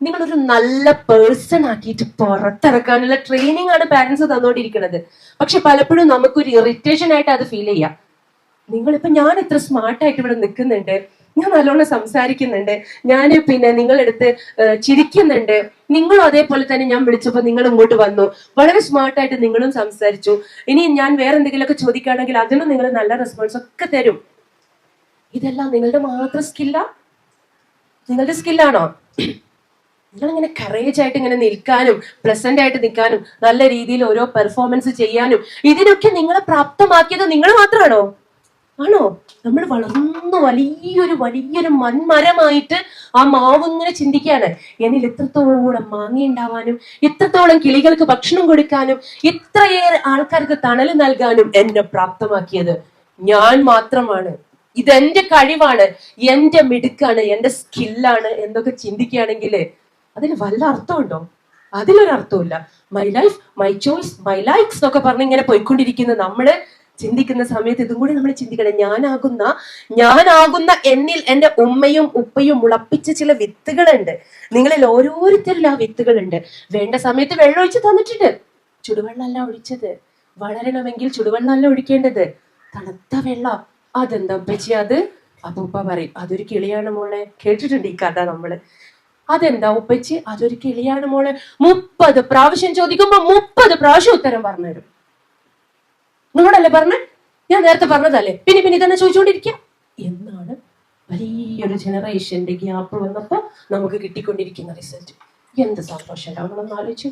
നിങ്ങളൊരു നല്ല പേഴ്സൺ ആക്കിയിട്ട് പുറത്തിറക്കാനുള്ള ട്രെയിനിങ് ആണ് പാരന്റ്സ് തന്നോണ്ടിരിക്കുന്നത്. പക്ഷെ പലപ്പോഴും നമുക്കൊരു ഇറിറ്റേഷൻ ആയിട്ട് അത് ഫീൽ ചെയ്യാം. നിങ്ങളിപ്പോ ഞാൻ ഇത്ര സ്മാർട്ടായിട്ട് ഇവിടെ നിൽക്കുന്നുണ്ട്, ഞാൻ നല്ലോണം സംസാരിക്കുന്നുണ്ട്, ഞാൻ നിങ്ങളെടുത്ത് ചിരിക്കുന്നുണ്ട്, നിങ്ങളും അതേപോലെ തന്നെ ഞാൻ വിളിച്ചപ്പോ നിങ്ങൾ ഇങ്ങോട്ട് വന്നു, വളരെ സ്മാർട്ടായിട്ട് നിങ്ങളും സംസാരിച്ചു. ഇനി ഞാൻ വേറെ എന്തെങ്കിലുമൊക്കെ ചോദിക്കുകയാണെങ്കിൽ അതിനും നിങ്ങൾ നല്ല റെസ്പോൺസ് ഒക്കെ തരും. ഇതെല്ലാം നിങ്ങളുടെ മാത്രം സ്കില്ലാ? നിങ്ങളുടെ സ്കില്ലാണോ? നിങ്ങളിങ്ങനെ കറേജ് ആയിട്ട് ഇങ്ങനെ നിൽക്കാനും പ്രസന്റ് ആയിട്ട് നിൽക്കാനും നല്ല രീതിയിൽ ഓരോ പെർഫോമൻസ് ചെയ്യാനും ഇതിനൊക്കെ നിങ്ങളെ പ്രാപ്തമാക്കിയത് നിങ്ങൾ മാത്രമാണോ? ആണോ? നമ്മൾ വളർന്നു വലിയൊരു മൺമരമായിട്ട് ആ മാവ് ഇങ്ങനെ ചിന്തിക്കാണ്, എന്നിൽ എത്രത്തോളം മാങ്ങ ഉണ്ടാവാനും, എത്രത്തോളം കിളികൾക്ക് ഭക്ഷണം കൊടുക്കാനും, ഇത്രയേറെ ആൾക്കാർക്ക് തണൽ നൽകാനും എന്നെ പ്രാപ്തമാക്കിയത് ഞാൻ മാത്രമാണ്. ഇതെന്റെ കഴിവാണ്, എന്റെ മിടുക്കാണ്, എന്റെ സ്കില്ലാണ് എന്നൊക്കെ ചിന്തിക്കുകയാണെങ്കിൽ അതിന് വല്ല അർത്ഥമുണ്ടോ? അതിലൊരർത്ഥമില്ല. My life, my choice, my likes എന്നൊക്കെ പറഞ്ഞ് ഇങ്ങനെ പോയിക്കൊണ്ടിരിക്കുന്ന നമ്മള് ചിന്തിക്കുന്ന സമയത്ത് ഇതും കൂടി നമ്മൾ ചിന്തിക്കണം. ഞാനാകുന്ന എന്നിൽ എന്റെ ഉമ്മയും ഉപ്പയും മുളപ്പിച്ച ചില വിത്തുകളുണ്ട്. നിങ്ങളിൽ ഓരോരുത്തരിൽ ആ വിത്തുകളുണ്ട്. വേണ്ട സമയത്ത് വെള്ളം ഒഴിച്ച് തന്നിട്ടുണ്ട്. ചുടുവെള്ളമല്ല ഒഴിച്ചത്. വളരണമെങ്കിൽ ചുടുവെള്ളമല്ല ഒഴിക്കേണ്ടത്, തണുത്ത വെള്ളം. അതെന്താ ഉപ്പച്ചി അത്? അപ്പൂപ്പ പറയും, അതൊരു കിളിയാണ് മോളെ. കേട്ടിട്ടുണ്ട് ഈ കഥ നമ്മള്. അതെന്താ ഉപ്പച്ചി? അതൊരു കിളിയാണ് മോളെ. 30 പ്രാവശ്യം ചോദിക്കുമ്പോ 30 പ്രാവശ്യം ഉത്തരം പറഞ്ഞുതരും. നിങ്ങളോടല്ലേ പറഞ്ഞ? ഞാൻ നേരത്തെ പറഞ്ഞതല്ലേ? പിന്നെ ഇതന്നെ ചോദിച്ചുകൊണ്ടിരിക്കുക എന്നാണ് വലിയൊരു ജനറേഷന്റെ ഗ്യാപ്പ് വന്നപ്പോ നമുക്ക് കിട്ടിക്കൊണ്ടിരിക്കുന്ന റിസൾട്ട്. എന്ത് സന്തോഷം ഉണ്ടാവണം ആലോചിച്ചു.